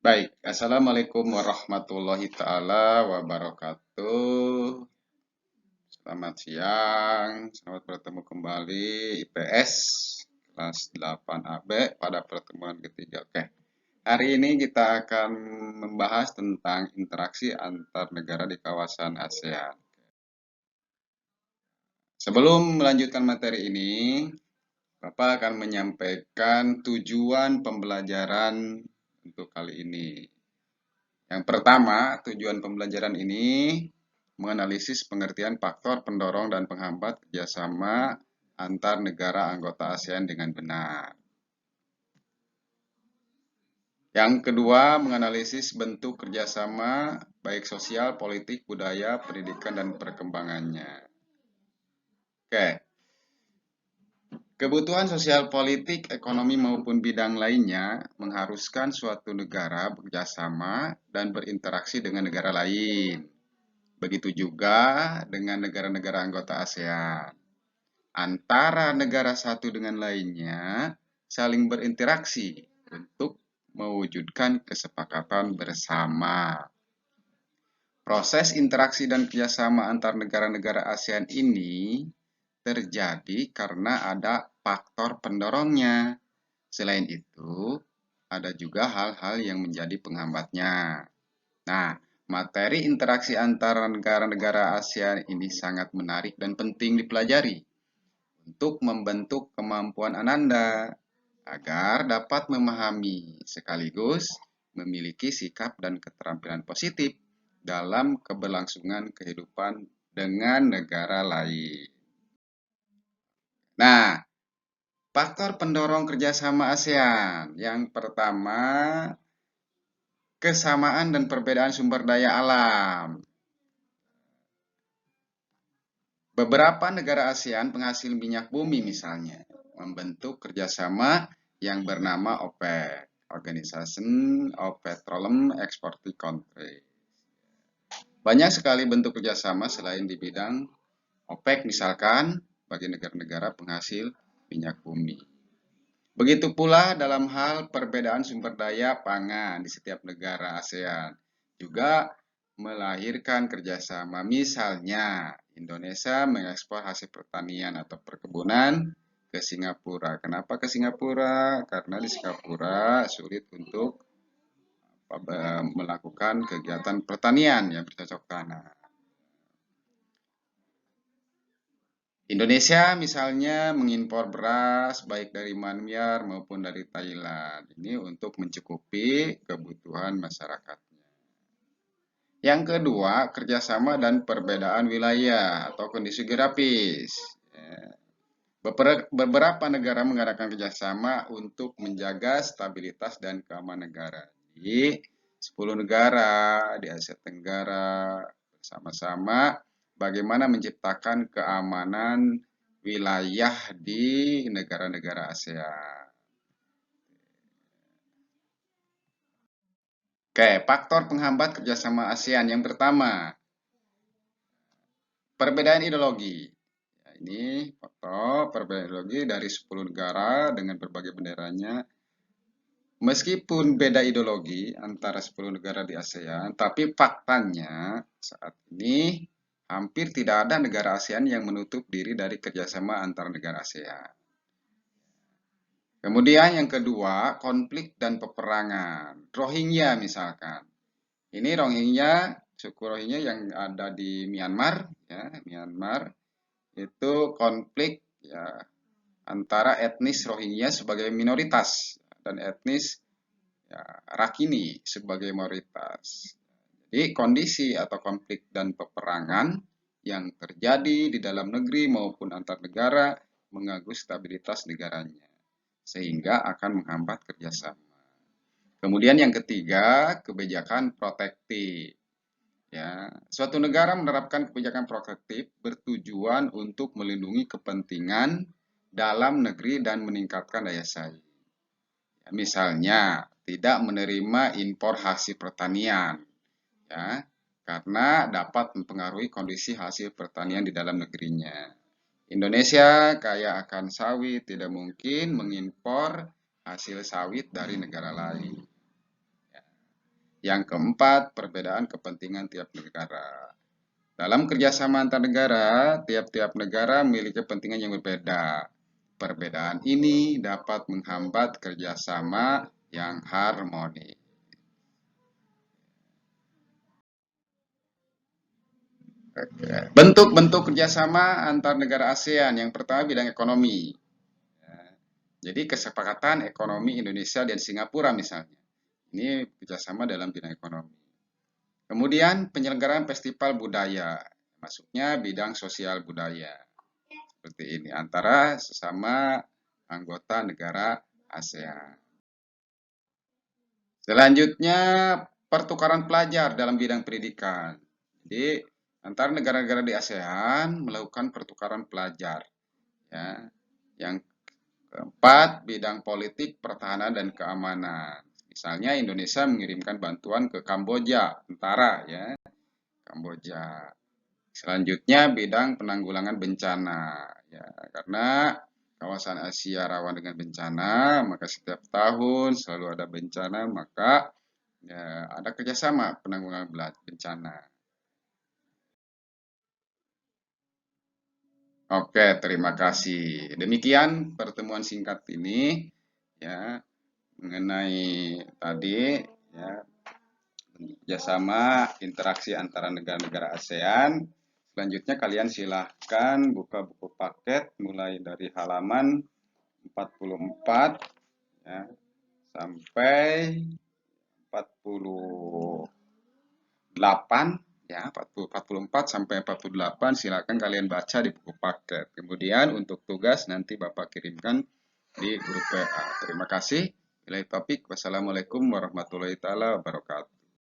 Baik, Assalamualaikum warahmatullahi taala wabarakatuh. Selamat siang, selamat bertemu kembali IPS kelas 8AB pada pertemuan ketiga. Oke, hari ini kita akan membahas tentang interaksi antar negara di kawasan ASEAN. Sebelum melanjutkan materi ini, Bapak akan menyampaikan tujuan pembelajaran untuk kali ini. Yang pertama, tujuan pembelajaran ini menganalisis pengertian faktor pendorong dan penghambat kerjasama antar negara anggota ASEAN dengan benar. Yang kedua, menganalisis bentuk kerjasama baik sosial, politik, budaya, pendidikan, dan perkembangannya. Oke, kebutuhan sosial politik, ekonomi maupun bidang lainnya mengharuskan suatu negara bekerjasama dan berinteraksi dengan negara lain. Begitu juga dengan negara-negara anggota ASEAN. Antara negara satu dengan lainnya saling berinteraksi untuk mewujudkan kesepakatan bersama. Proses interaksi dan kerjasama antar negara-negara ASEAN ini terjadi karena ada faktor pendorongnya. Selain itu, ada juga hal-hal yang menjadi penghambatnya. Nah, materi interaksi antara negara-negara ASEAN ini sangat menarik dan penting dipelajari untuk membentuk kemampuan Ananda agar dapat memahami sekaligus memiliki sikap dan keterampilan positif dalam keberlangsungan kehidupan dengan negara lain. Nah, faktor pendorong kerjasama ASEAN. Yang pertama, kesamaan dan perbedaan sumber daya alam. Beberapa negara ASEAN penghasil minyak bumi misalnya membentuk kerjasama yang bernama OPEC, Organization of Petroleum Exporting Countries. Banyak sekali bentuk kerjasama selain di bidang OPEC misalkan bagi negara-negara penghasil minyak bumi. Begitu pula dalam hal perbedaan sumber daya pangan di setiap negara ASEAN juga melahirkan kerjasama. Misalnya, Indonesia mengekspor hasil pertanian atau perkebunan ke Singapura. Kenapa ke Singapura? Karena di Singapura sulit untuk melakukan kegiatan pertanian yang bercocok tanam. Indonesia misalnya mengimpor beras baik dari Myanmar maupun dari Thailand. Ini untuk mencukupi kebutuhan masyarakatnya. Yang kedua, kerjasama dan perbedaan wilayah atau kondisi geografis. Beberapa negara mengadakan kerjasama untuk menjaga stabilitas dan keamanan negara. Di 10 negara di Asia Tenggara bersama-sama bagaimana menciptakan keamanan wilayah di negara-negara ASEAN. Oke, faktor penghambat kerjasama ASEAN yang pertama, perbedaan ideologi. Ini foto perbedaan ideologi dari 10 negara dengan berbagai benderanya. Meskipun beda ideologi antara 10 negara di ASEAN, tapi faktanya saat ini hampir tidak ada negara ASEAN yang menutup diri dari kerjasama antar negara ASEAN. Kemudian yang kedua, konflik dan peperangan. Rohingya misalkan. Ini Rohingya, suku Rohingya yang ada di Myanmar, ya, Myanmar itu konflik ya antara etnis Rohingya sebagai minoritas dan etnis ya, Rakhine sebagai mayoritas. Jadi kondisi atau konflik dan peperangan yang terjadi di dalam negeri maupun antar negara mengganggu stabilitas negaranya sehingga akan menghambat kerjasama. Kemudian yang ketiga, kebijakan protektif. Ya, suatu negara menerapkan kebijakan protektif bertujuan untuk melindungi kepentingan dalam negeri dan meningkatkan daya saing. Ya, misalnya, tidak menerima impor hasil pertanian, ya, karena dapat mempengaruhi kondisi hasil pertanian di dalam negerinya. Indonesia kaya akan sawit, tidak mungkin mengimpor hasil sawit dari negara lain. Yang keempat, perbedaan kepentingan tiap negara. Dalam kerjasama antar negara, tiap-tiap negara memiliki kepentingan yang berbeda. Perbedaan ini dapat menghambat kerjasama yang harmonis. Bentuk-bentuk kerjasama antar negara ASEAN. Yang pertama bidang ekonomi. Jadi kesepakatan ekonomi Indonesia dan Singapura misalnya. Ini kerjasama dalam bidang ekonomi. Kemudian penyelenggaraan festival budaya. Masuknya bidang sosial budaya. Seperti ini. Antara sesama anggota negara ASEAN. Selanjutnya pertukaran pelajar dalam bidang pendidikan. Jadi antara negara-negara di ASEAN melakukan pertukaran pelajar. Ya. Yang keempat, bidang politik, pertahanan, dan keamanan. Misalnya Indonesia mengirimkan bantuan ke Kamboja, tentara ya, Kamboja. Selanjutnya bidang penanggulangan bencana. Ya, karena kawasan Asia rawan dengan bencana, maka setiap tahun selalu ada bencana, maka ya, ada kerjasama penanggulangan bencana. Oke, terima kasih. Demikian pertemuan singkat ini ya mengenai tadi ya kerjasama interaksi antara negara-negara ASEAN. Selanjutnya kalian silahkan buka buku paket mulai dari halaman 44 ya, sampai 48 ya 44 sampai 48 silakan kalian baca di buku paket. Kemudian untuk tugas nanti Bapak kirimkan di grup WA. Terima kasih. Wassalamualaikum warahmatullahi wabarakatuh.